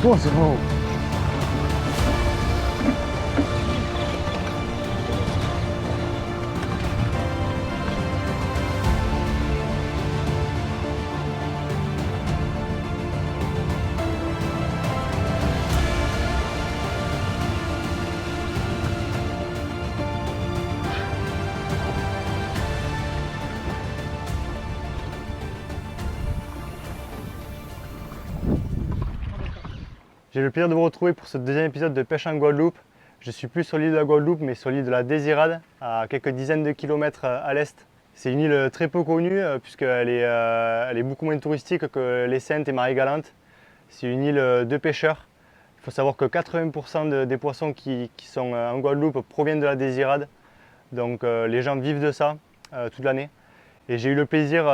Oh, c'est bon. J'ai le plaisir de vous retrouver pour ce deuxième épisode de Pêche en Guadeloupe. Je suis plus sur l'île de la Guadeloupe, mais sur l'île de la Désirade, à quelques dizaines de kilomètres à l'est. C'est une île très peu connue, puisqu'elle est beaucoup moins touristique que les Saintes et Marie-Galante. C'est une île de pêcheurs. Il faut savoir que 80% des poissons qui sont en Guadeloupe proviennent de la Désirade. Donc les gens vivent de ça toute l'année. Et j'ai eu le plaisir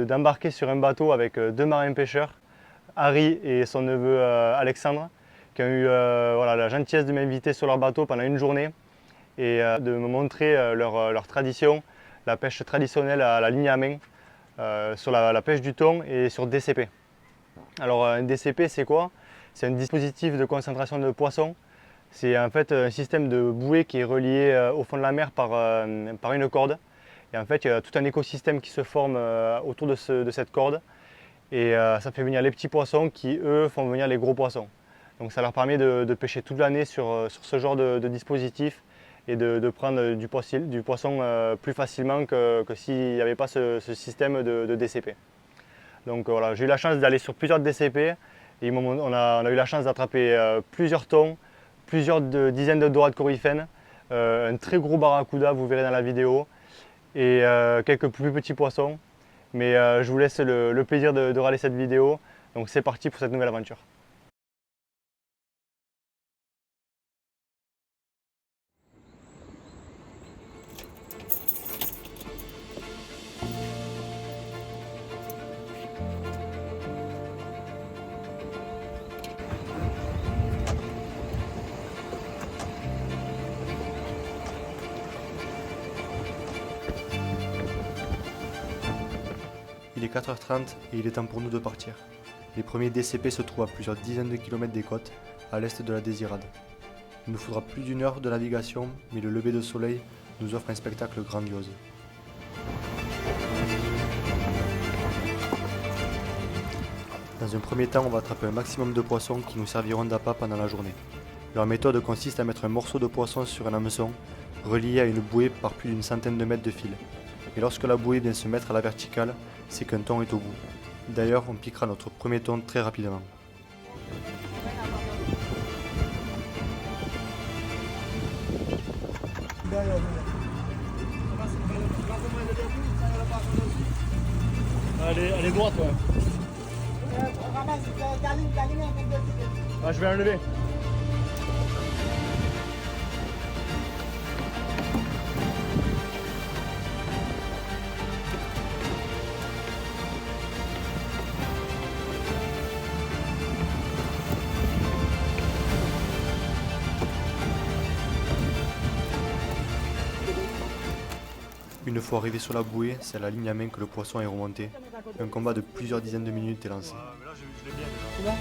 d'embarquer sur un bateau avec deux marins pêcheurs, Harry et son neveu Alexandre, qui ont eu la gentillesse de m'inviter sur leur bateau pendant une journée et de me montrer leur tradition, la pêche traditionnelle à la ligne à main, sur la pêche du thon et sur DCP. Alors un DCP c'est quoi? C'est un dispositif de concentration de poissons. C'est en fait un système de bouée qui est relié au fond de la mer par une corde. Et en fait il y a tout un écosystème qui se forme autour de cette corde. Et ça fait venir les petits poissons qui, eux, font venir les gros poissons. Donc ça leur permet de pêcher toute l'année sur ce genre de dispositif et de prendre du poisson plus facilement que s'il n'y avait pas ce système de DCP. Donc voilà, j'ai eu la chance d'aller sur plusieurs DCP et on a eu la chance d'attraper plusieurs thons, plusieurs dizaines de dorades coryphènes, un très gros barracuda, vous verrez dans la vidéo, et quelques plus petits poissons. Mais je vous laisse le plaisir de regarder cette vidéo. Donc c'est parti pour cette nouvelle aventure. Il est 4h30 et il est temps pour nous de partir. Les premiers DCP se trouvent à plusieurs dizaines de kilomètres des côtes, à l'est de la Désirade. Il nous faudra plus d'une heure de navigation, mais le lever de soleil nous offre un spectacle grandiose. Dans un premier temps, on va attraper un maximum de poissons qui nous serviront d'appât pendant la journée. Leur méthode consiste à mettre un morceau de poisson sur un hameçon, relié à une bouée par plus d'une centaine de mètres de fil. Et lorsque la bouée vient se mettre à la verticale, c'est qu'un thon est au bout. D'ailleurs, on piquera notre premier thon très rapidement. Elle est droite, ouais. Ah, je vais enlever. Une fois arrivé sur la bouée, c'est à la ligne à main que le poisson est remonté. Un combat de plusieurs dizaines de minutes est lancé. Mais là, je l'ai bien déjà.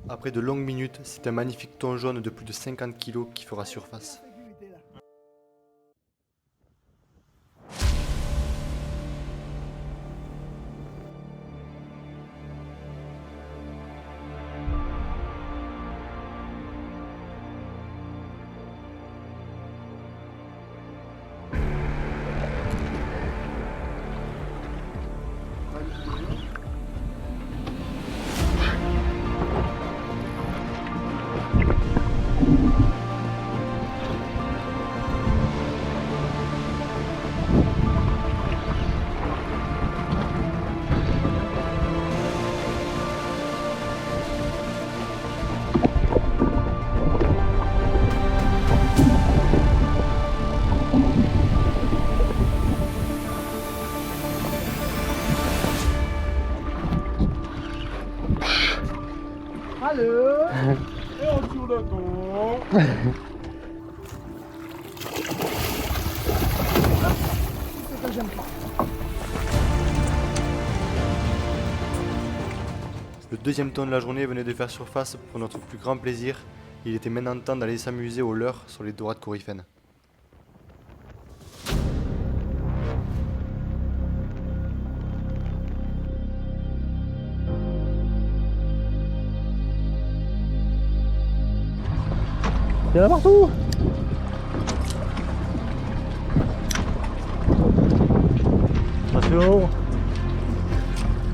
Après de longues minutes, c'est un magnifique thon jaune de plus de 50 kg qui fera surface. Halo. Et on tourne le dos. C'est que j'aime pas. Le deuxième ton de la journée venait de faire surface pour notre plus grand plaisir. Il était maintenant temps d'aller s'amuser au leurre sur les dorades coryphènes. Il y en a partout. Attention.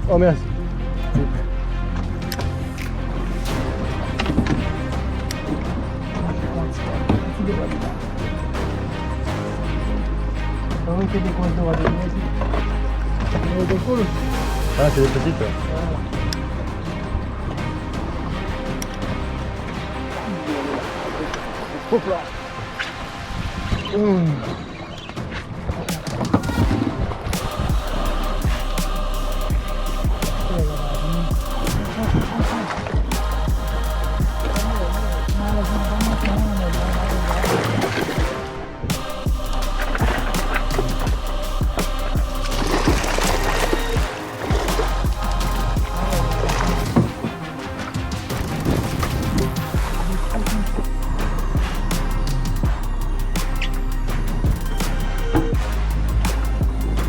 Oh merci. Ah c'est des petites. Hop là.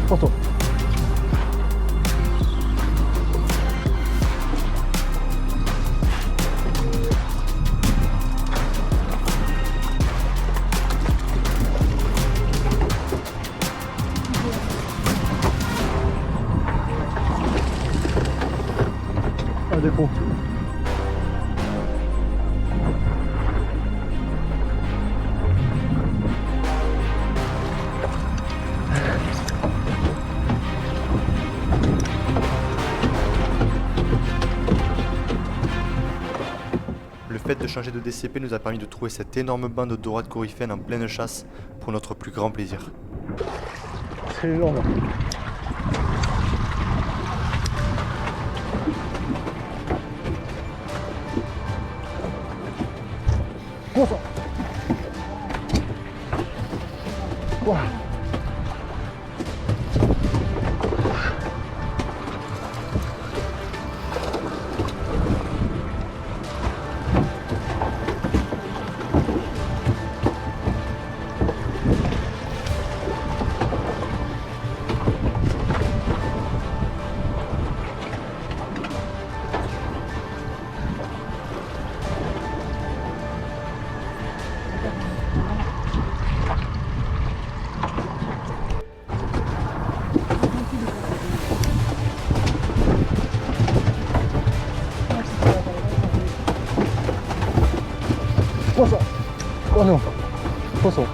Porto. Ah, dépôt. Le fait de changer de DCP nous a permis de trouver cette énorme bande de dorades coryphènes en pleine chasse pour notre plus grand plaisir. C'est énorme. Poisson. Wow. Poisson. Oh non. Poisson.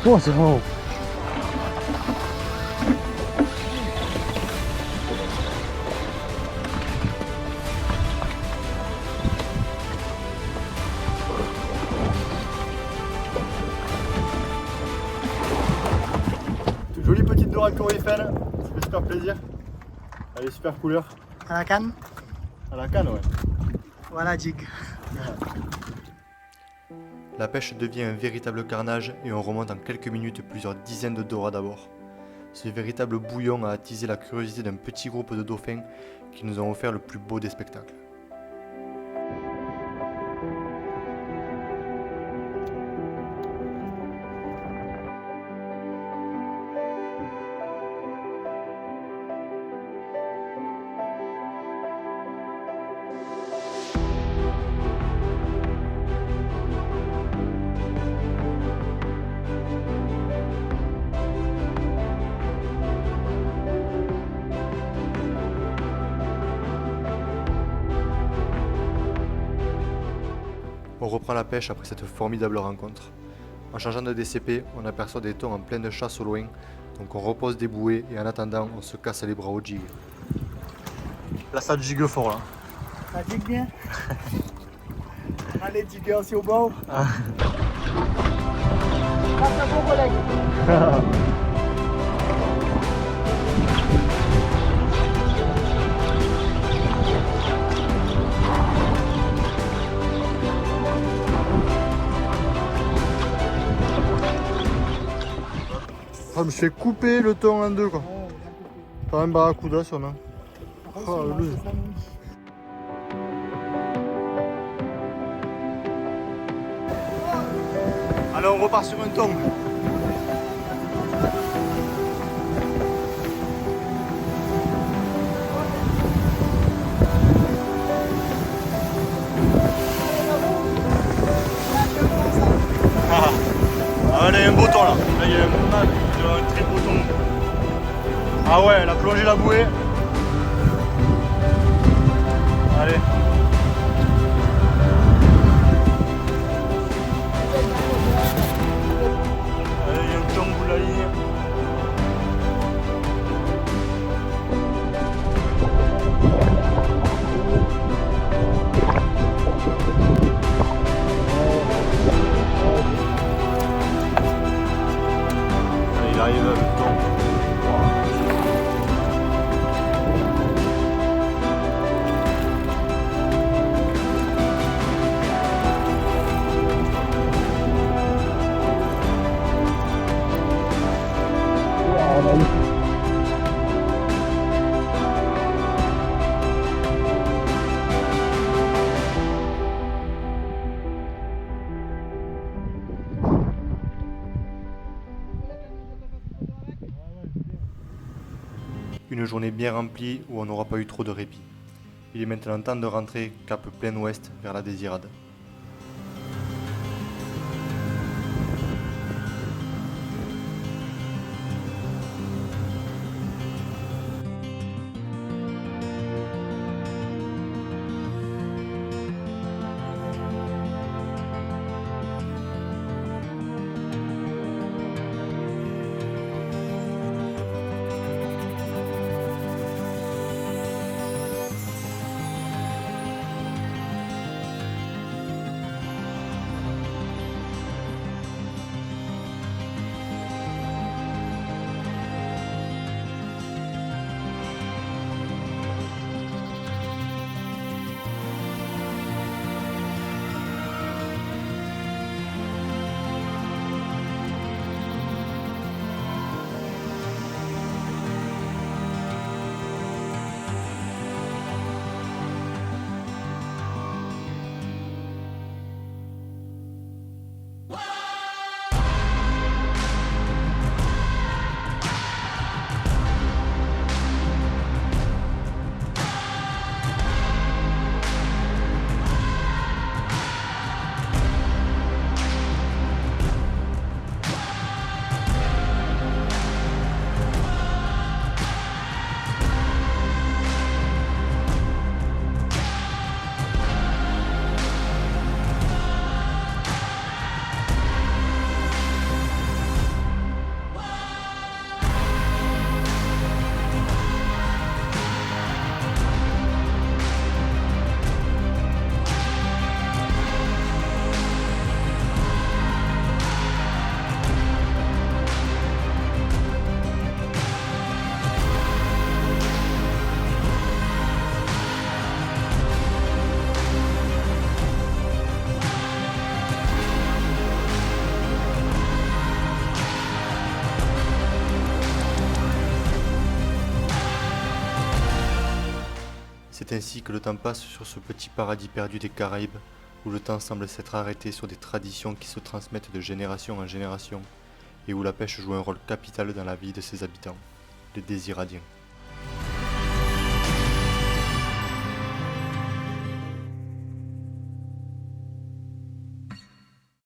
Poisson. Jolie petite dorade coryphène, ça fait super plaisir. Elle est super couleur. À la canne, À la canne, ouais. voilà jig. La pêche devient un véritable carnage et on remonte en quelques minutes plusieurs dizaines de dorades à bord. Ce véritable bouillon a attisé la curiosité d'un petit groupe de dauphins qui nous ont offert le plus beau des spectacles. On reprend la pêche après cette formidable rencontre. En changeant de DCP, on aperçoit des thons en pleine chasse au loin, Donc on repose des bouées et en attendant on se casse les bras au jig. Là ça gigue fort là. Ça jigue bien. Allez, jigger aussi au bord. Passe à vos collègues. Ah, je me suis fait couper le thon en deux quoi. Pas un barracuda sûrement. Oh, le... Allez, on repart sur un thon. Ah, là, il y a un beau thon là. Là, il y a un très beau thon. Ah ouais, elle a plongé la bouée. Allez. Allez, il y a un thon bout de la ligne. Allez, il arrive le thon. Une journée bien remplie où on n'aura pas eu trop de répit. Il est maintenant temps de rentrer cap plein ouest vers la Désirade. C'est ainsi que le temps passe sur ce petit paradis perdu des Caraïbes, où le temps semble s'être arrêté sur des traditions qui se transmettent de génération en génération, et où la pêche joue un rôle capital dans la vie de ses habitants, les Désiradiens.